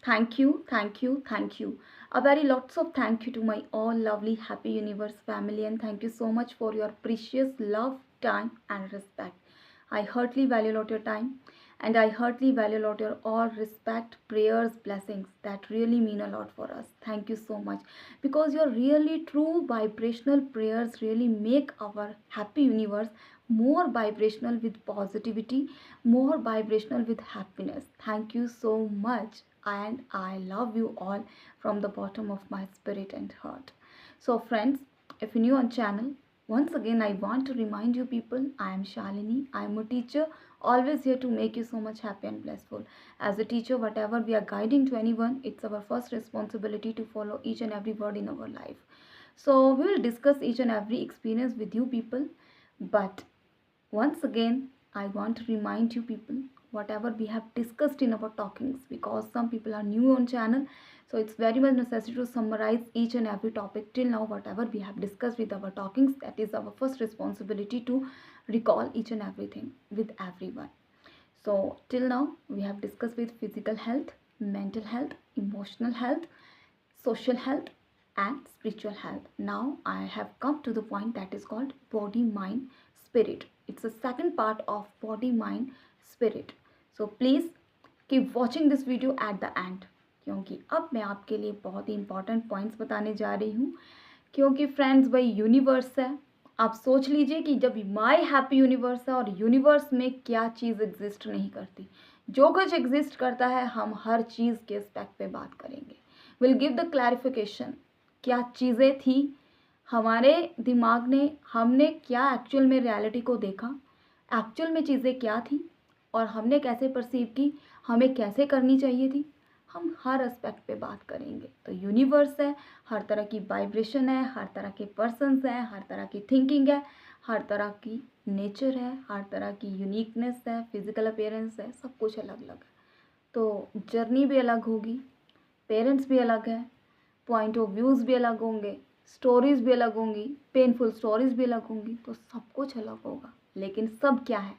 Thank you, thank you. A very lots of thank you to my all lovely happy universe family, and thank you so much for your precious love, time and respect. I heartily value a lot your time, and I heartily value a lot your all respect, prayers, blessings that really mean a lot for us. Thank you so much because your really true vibrational prayers really make our happy universe more vibrational with positivity, more vibrational with happiness. Thank you so much, and I love you all from the bottom of my spirit and heart. So friends, if you're new on channel, once again I want to remind you people, I am Shalini. I am a teacher, always here to make you so much happy and blissful. As a teacher, whatever we are guiding to anyone, it's our first responsibility to follow each and every word in our life. So we will discuss each and every experience with you people, but once again, I want to remind you people whatever we have discussed in our talkings, because some people are new on channel, so it's very much necessary to summarize each and every topic till now whatever we have discussed with our talkings. That is our first responsibility to recall each and everything with everyone. So till now we have discussed with physical health, mental health, emotional health, social health and spiritual health. Now I have come to the point that is called body, mind, spirit. It's the second part of body, mind, spirit. So please keep watching this video at the end, क्योंकि अब मैं आपके लिए बहुत ही important points बताने जा रही हूँ। क्योंकि फ्रेंड्स भाई यूनिवर्स है, आप सोच लीजिए कि जब माई हैप्पी यूनिवर्स है और यूनिवर्स में क्या चीज़ एग्जिस्ट नहीं करती, जो कुछ एग्जिस्ट करता है हम हर चीज़ के एस्पेक्ट पे बात करेंगे। विल गिव द क्लैरिफिकेशन, क्या चीज़ें थी हमारे दिमाग ने, हमने क्या एक्चुअल में रियलिटी को देखा, एक्चुअल में चीज़ें क्या थी और हमने कैसे परसीव की, हमें कैसे करनी चाहिए थी, हम हर एस्पेक्ट पे बात करेंगे। तो यूनिवर्स है, हर तरह की वाइब्रेशन है, हर तरह के पर्सन्स हैं, हर तरह की थिंकिंग है, हर तरह की नेचर है, हर तरह की यूनिकनेस है, फिजिकल अपीयरेंस है, सब कुछ अलग अलग है। तो जर्नी भी अलग होगी, पेरेंट्स भी अलग है, पॉइंट ऑफ व्यूज़ भी अलग होंगे, स्टोरीज़ भी अलग होंगी, पेनफुल स्टोरीज़ भी अलग होंगी, तो सब कुछ अलग होगा। लेकिन सब क्या है?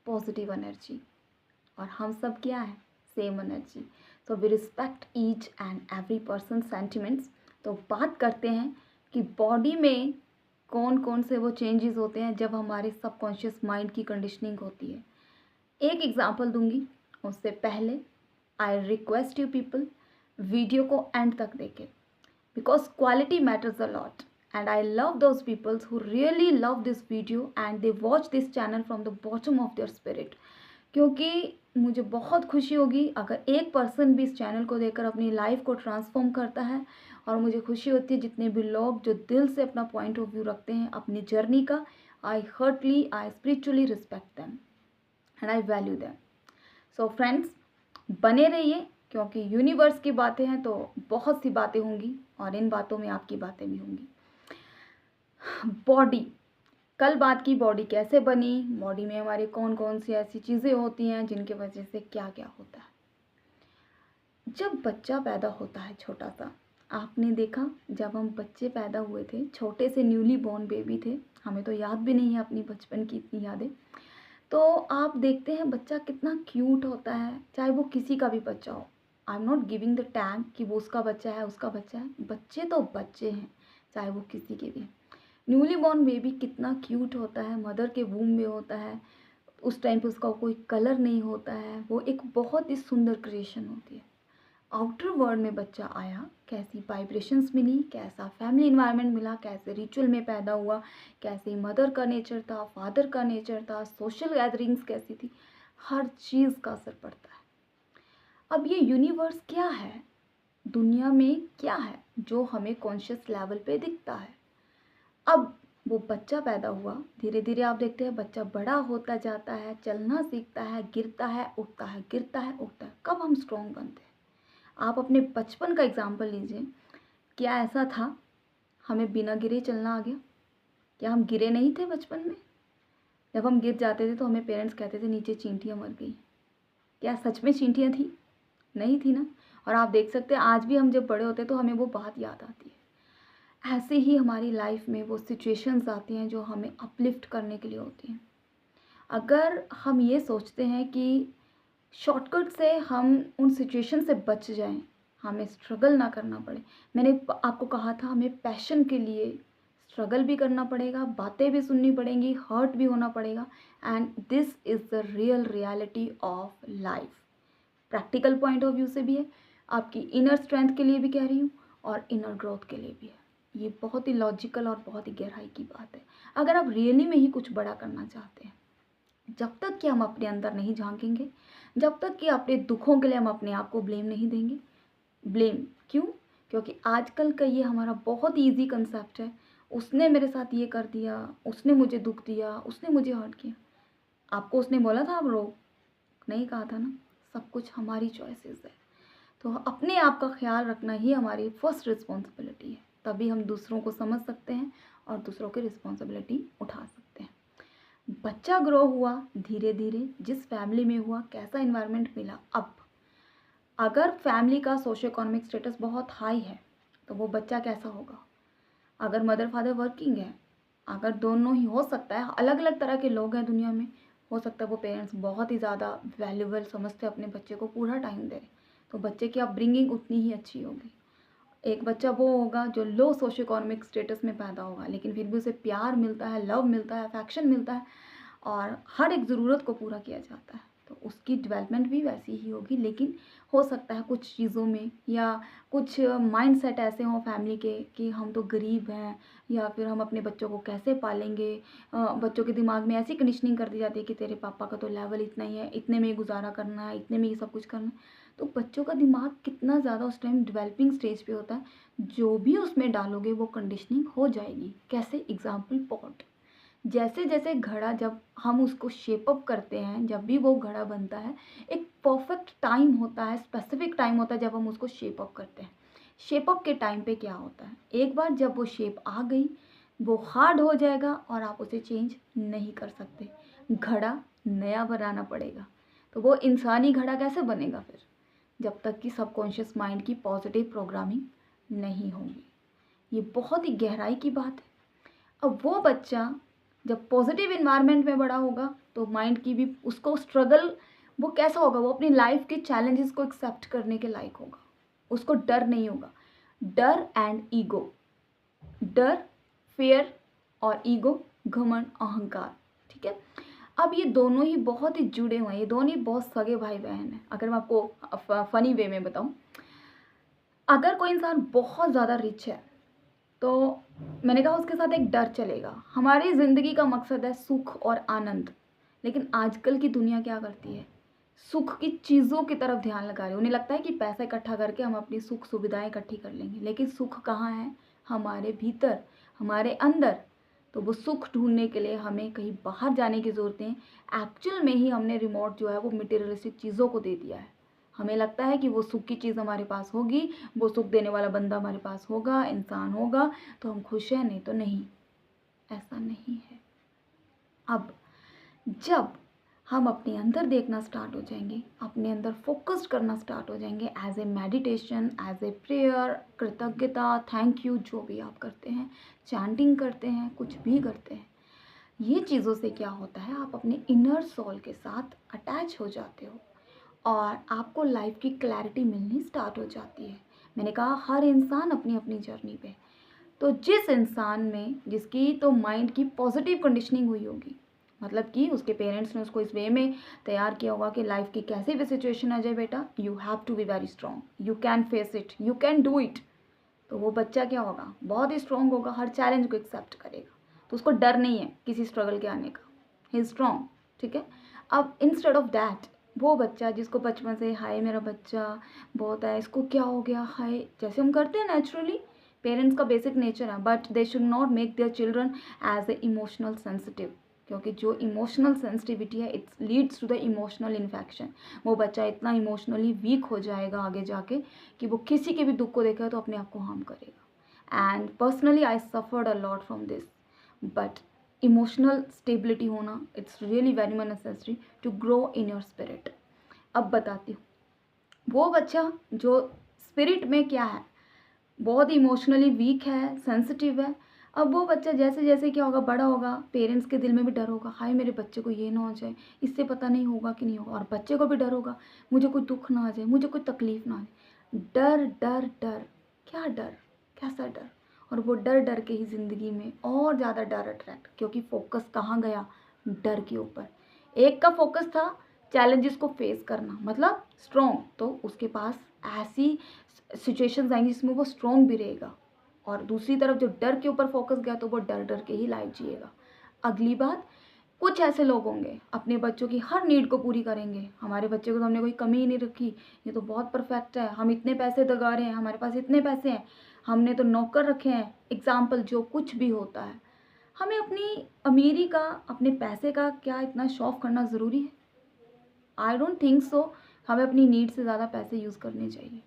Positive energy. और हम सब क्या है? Same energy. So we respect each and every person sentiments. तो बात करते हैं कि बॉडी में कौन कौन से वो चेंजेस होते हैं जब हमारे सबकॉन्शियस माइंड की कंडीशनिंग होती है। एक एग्जांपल दूंगी, उससे पहले I request you people video को एंड तक देखें, because quality matters a lot, and I love those people who really love this video and they watch this channel from the bottom of their spirit। क्योंकि मुझे बहुत खुशी होगी अगर एक पर्सन भी इस चैनल को देखकर अपनी लाइफ को ट्रांसफॉर्म करता है, और मुझे खुशी होती है जितने भी लोग जो दिल से अपना पॉइंट ऑफ व्यू रखते हैं अपनी जर्नी का। I spiritually respect them and I value them. So friends, बने रहिए, क्योंकि यूनिवर्स की बातें हैं तो बहुत सी बातें होंगी और इन बातों में आपकी बातें भी होंगी। बॉडी, कल बात की बॉडी कैसे बनी, बॉडी में हमारे कौन कौन सी ऐसी चीज़ें होती हैं जिनके वजह से क्या क्या होता है। जब बच्चा पैदा होता है छोटा सा, आपने देखा जब हम बच्चे पैदा हुए थे, छोटे से न्यूली बॉर्न बेबी थे, हमें तो याद भी नहीं है अपनी बचपन की इतनी यादें। तो आप देखते हैं बच्चा कितना क्यूट होता है, चाहे वो किसी का भी बच्चा हो। I am not giving the tag कि वो उसका बच्चा है, उसका बच्चा है, बच्चे तो बच्चे हैं, चाहे वो किसी के भी। न्यूली बॉर्न बेबी कितना क्यूट होता है, मदर के वूम में होता है, उस टाइम पे उसका कोई कलर नहीं होता है, वो एक बहुत ही सुंदर क्रिएशन होती है। आउटर वर्ल्ड में बच्चा आया, कैसी वाइब्रेशंस मिली, कैसा फैमिली इन्वायरमेंट मिला, कैसे रिचुअल में पैदा हुआ, कैसे मदर का नेचर था, फादर का नेचर था, सोशल गैदरिंग्स कैसी थी, हर चीज़ का असर पड़ता है। अब ये यूनिवर्स क्या है, दुनिया में क्या है जो हमें कॉन्शियस लेवल पे दिखता है। अब वो बच्चा पैदा हुआ, धीरे धीरे आप देखते हैं बच्चा बड़ा होता जाता है, चलना सीखता है, गिरता है उठता है, गिरता है उठता है, कब हम स्ट्रॉन्ग बनते हैं। आप अपने बचपन का एग्जाम्पल लीजिए, क्या ऐसा था हमें बिना गिरे चलना आ गया? क्या हम गिरे नहीं थे बचपन में? जब हम गिर जाते थे तो हमें पेरेंट्स कहते थे नीचे चींटियाँ मर गई। क्या सच में चींटियाँ थी? नहीं थी ना। और आप देख सकते हैं आज भी हम जब बड़े होते हैं तो हमें वो बात याद आती है। ऐसे ही हमारी लाइफ में वो सिचुएशंस आती हैं जो हमें अपलिफ्ट करने के लिए होती हैं। अगर हम ये सोचते हैं कि शॉर्टकट से हम उन सिचुएशन से बच जाएं, हमें स्ट्रगल ना करना पड़े। मैंने आपको कहा था हमें पैशन के लिए स्ट्रगल भी करना पड़ेगा, बातें भी सुननी पड़ेंगी, हर्ट भी होना पड़ेगा। And this is the real reality of life. Practical point of view से भी है, आपकी इनर स्ट्रेंथ के लिए भी कह रही हूँ और इनर ग्रोथ के लिए भी है। ये बहुत ही लॉजिकल और बहुत ही गहराई की बात है। अगर आप रियली में ही कुछ बड़ा करना चाहते हैं, जब तक कि हम अपने अंदर नहीं झांकेंगे, जब तक कि अपने दुखों के लिए हम अपने आप को ब्लेम नहीं देंगे। ब्लेम क्यों? क्योंकि आजकल का ये हमारा बहुत ईजी कंसेप्ट है, उसने मेरे साथ ये कर दिया, उसने मुझे दुख दिया, उसने मुझे हर्ट किया। आपको उसने बोला था आप रो? नहीं कहा था ना। सब कुछ हमारी चॉइसेस है। तो अपने आप का ख्याल रखना ही हमारी फर्स्ट रिस्पॉन्सिबिलिटी है, तभी हम दूसरों को समझ सकते हैं और दूसरों की रिस्पॉन्सिबिलिटी उठा सकते हैं। बच्चा ग्रो हुआ धीरे धीरे, जिस फैमिली में हुआ, कैसा इन्वायरमेंट मिला। अब अगर फैमिली का सोशो इकोनॉमिक स्टेटस बहुत हाई है तो वो बच्चा कैसा होगा। अगर मदर फादर वर्किंग है, अगर दोनों ही, हो सकता है अलग अलग तरह के लोग हैं दुनिया में, हो सकता है वो पेरेंट्स बहुत ही ज़्यादा वैल्यूबल समझते हैं अपने बच्चे को, पूरा टाइम दे रहे, तो बच्चे की अपब्रिंगिंग उतनी ही अच्छी होगी। एक बच्चा वो होगा जो लो सोशो इकोनॉमिक स्टेटस में पैदा होगा, लेकिन फिर भी उसे प्यार मिलता है, लव मिलता है, अफेक्शन मिलता है और हर एक ज़रूरत को पूरा किया जाता है, तो उसकी डेवलपमेंट भी वैसी ही होगी। लेकिन हो सकता है कुछ चीज़ों में या कुछ माइंडसेट ऐसे हों फैमिली के कि हम तो गरीब हैं, या फिर हम अपने बच्चों को कैसे पालेंगे। बच्चों के दिमाग में ऐसी कंडीशनिंग कर दी जाती है कि तेरे पापा का तो लेवल इतना ही है, इतने में ही गुजारा करना है, इतने में ही सब कुछ करना है। तो बच्चों का दिमाग कितना ज़्यादा उस टाइम डेवलपिंग स्टेज पे होता है, जो भी उसमें डालोगे वो कंडीशनिंग हो जाएगी। कैसे? Example pot. जैसे जैसे घड़ा, जब हम उसको शेप अप करते हैं, जब भी वो घड़ा बनता है, एक परफेक्ट टाइम होता है, स्पेसिफिक टाइम होता है जब हम उसको शेप अप करते हैं। शेप अप के टाइम पे क्या होता है, एक बार जब वो शेप आ गई, वो हार्ड हो जाएगा और आप उसे चेंज नहीं कर सकते। घड़ा नया बनाना पड़ेगा। तो वो इंसानी घड़ा कैसे बनेगा फिर, जब तक कि सबकॉन्शियस माइंड की पॉजिटिव प्रोग्रामिंग नहीं होगी। ये बहुत ही गहराई की बात है। अब वो बच्चा जब पॉजिटिव इन्वायरमेंट में बड़ा होगा तो माइंड की भी उसको स्ट्रगल, वो कैसा होगा, वो अपनी लाइफ के चैलेंजेस को एक्सेप्ट करने के लायक होगा, उसको डर नहीं होगा। डर एंड ईगो, डर, फेयर और ईगो, घमंड, अहंकार, ठीक है। अब ये दोनों ही बहुत ही जुड़े हुए हैं, ये दोनों ही बहुत सगे भाई बहन हैं। अगर मैं आपको फनी वे में बताऊं, अगर कोई इंसान बहुत ज़्यादा रिच है तो मैंने कहा उसके साथ एक डर चलेगा। हमारी ज़िंदगी का मकसद है सुख और आनंद, लेकिन आजकल की दुनिया क्या करती है, सुख की चीज़ों की तरफ ध्यान लगा रही है। उन्हें लगता है कि पैसा इकट्ठा करके हम अपनी सुख सुविधाएं इकट्ठी कर लेंगे, लेकिन सुख कहाँ है, हमारे भीतर, हमारे अंदर। तो वो सुख ढूंढने के लिए हमें कहीं बाहर जाने की ज़रूरत है। एक्चुअल में ही हमने रिमोट जो है वो मटेरियलिस्टिक चीज़ों को दे दिया है। हमें लगता है कि वो सुख की चीज़ हमारे पास होगी, वो सुख देने वाला बंदा हमारे पास होगा, इंसान होगा, तो हम खुश हैं, नहीं तो नहीं। ऐसा नहीं है। अब जब हम अपने अंदर देखना स्टार्ट हो जाएंगे, अपने अंदर फोकस करना स्टार्ट हो जाएंगे, as a meditation, as a prayer, कृतज्ञता, थैंक यू, जो भी आप करते हैं, चैंटिंग करते हैं, कुछ भी करते हैं, ये चीज़ों से क्या होता है, आप अपने इनर सोल के साथ अटैच हो जाते हो और आपको लाइफ की क्लैरिटी मिलनी स्टार्ट हो जाती है। मैंने कहा हर इंसान अपनी अपनी जर्नी पे, तो जिस इंसान में, जिसकी तो माइंड की पॉजिटिव कंडीशनिंग हुई होगी, मतलब कि उसके पेरेंट्स ने उसको इस वे में तैयार किया होगा कि लाइफ की कैसी भी सिचुएशन आ जाए बेटा, you have to be very strong, you can face it, you can do it. तो वो बच्चा क्या होगा, बहुत ही स्ट्रांग होगा, हर चैलेंज को एक्सेप्ट करेगा, तो उसको डर नहीं है किसी स्ट्रगल के आने का, ही इज स्ट्रांग, ठीक है। अब इंस्टेड ऑफ दैट, वो बच्चा जिसको बचपन से हाय मेरा बच्चा बहुत है, इसको क्या हो गया, हाय, जैसे हम करते हैं नेचुरली, पेरेंट्स का बेसिक नेचर है, but they should not make their children as a emotional sensitive, क्योंकि जो इमोशनल सेंसिटिविटी है it's leads to the emotional infection. वो बच्चा इतना इमोशनली वीक हो जाएगा आगे जाके कि वो किसी के भी दुख को देखेगा तो अपने आप को हार्म करेगा। And personally I suffered a lot from this, but emotional stability होना it's really very much necessary to grow in your spirit. अब बताती हूँ, वो बच्चा जो स्पिरिट में क्या है, बहुत इमोशनली वीक है, सेंसिटिव है, अब वो बच्चा जैसे जैसे क्या होगा, बड़ा होगा, पेरेंट्स के दिल में भी डर होगा, हाय मेरे बच्चे को ये ना हो जाए, इससे पता नहीं होगा कि नहीं होगा। और बच्चे को भी डर होगा, मुझे कोई दुख ना आ जाए, मुझे कोई तकलीफ ना आ जाए। डर डर डर, क्या डर, कैसा डर। और वो डर डर के ही ज़िंदगी में और ज़्यादा डर अट्रैक्ट, क्योंकि फोकस कहाँ गया, डर के ऊपर। एक का फोकस था चैलेंजेस को फेस करना, मतलब स्ट्रॉन्ग, तो उसके पास ऐसी सिचुएशंस आएंगी जिसमें वो स्ट्रॉन्ग भी रहेगा। और दूसरी तरफ जो डर के ऊपर फोकस गया तो वो डर डर के ही लाइफ जिएगा। अगली बात, कुछ ऐसे लोग होंगे अपने बच्चों की हर नीड को पूरी करेंगे, हमारे बच्चे को तो हमने कोई कमी ही नहीं रखी, ये तो बहुत परफेक्ट है, हम इतने पैसे दगा रहे हैं, हमारे पास इतने पैसे हैं, हमने तो नौकर रखे हैं, एग्जाम्पल जो कुछ भी होता है। हमें अपनी अमीरी का, अपने पैसे का क्या इतना शौक करना ज़रूरी है? I don't think so. हमें अपनी नीड से ज़्यादा पैसे यूज़ करने चाहिए।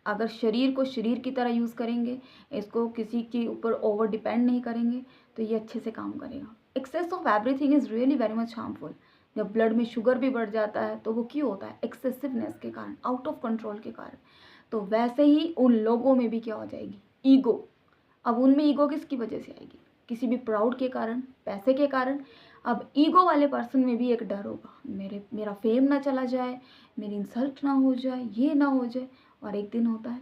अगर शरीर को शरीर की तरह यूज़ करेंगे, इसको किसी के ऊपर ओवर डिपेंड नहीं करेंगे, तो ये अच्छे से काम करेगा। Excess of everything is really very much harmful. जब ब्लड में शुगर भी बढ़ जाता है तो वो क्यों होता है, एक्सेसिवनेस के कारण, आउट ऑफ कंट्रोल के कारण। तो वैसे ही उन लोगों में भी क्या हो जाएगी, ईगो। अब उनमें ईगो किसकी वजह से आएगी, किसी भी प्राउड के कारण, पैसे के कारण। अब ईगो वाले पर्सन में भी एक डर होगा, मेरा फेम ना चला जाए, मेरी इंसल्ट ना हो जाए, ये ना हो जाए। और एक दिन होता है,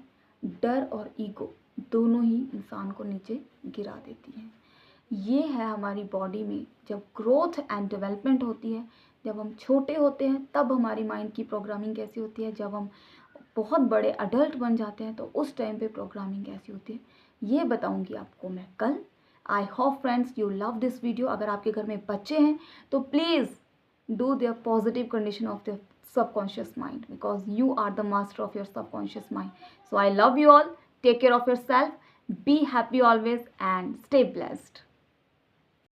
डर और ईगो दोनों ही इंसान को नीचे गिरा देती हैं। ये है हमारी बॉडी में जब ग्रोथ एंड डेवलपमेंट होती है। जब हम छोटे होते हैं तब हमारी माइंड की प्रोग्रामिंग कैसी होती है, जब हम बहुत बड़े अडल्ट बन जाते हैं तो उस टाइम पे प्रोग्रामिंग कैसी होती है, ये बताऊंगी आपको मैं कल। I hope friends you love this video. अगर आपके घर में बच्चे हैं तो please do their positive condition of the subconscious mind, because you are the master of your subconscious mind. So I love you all. Take care of yourself. Be happy always and stay blessed.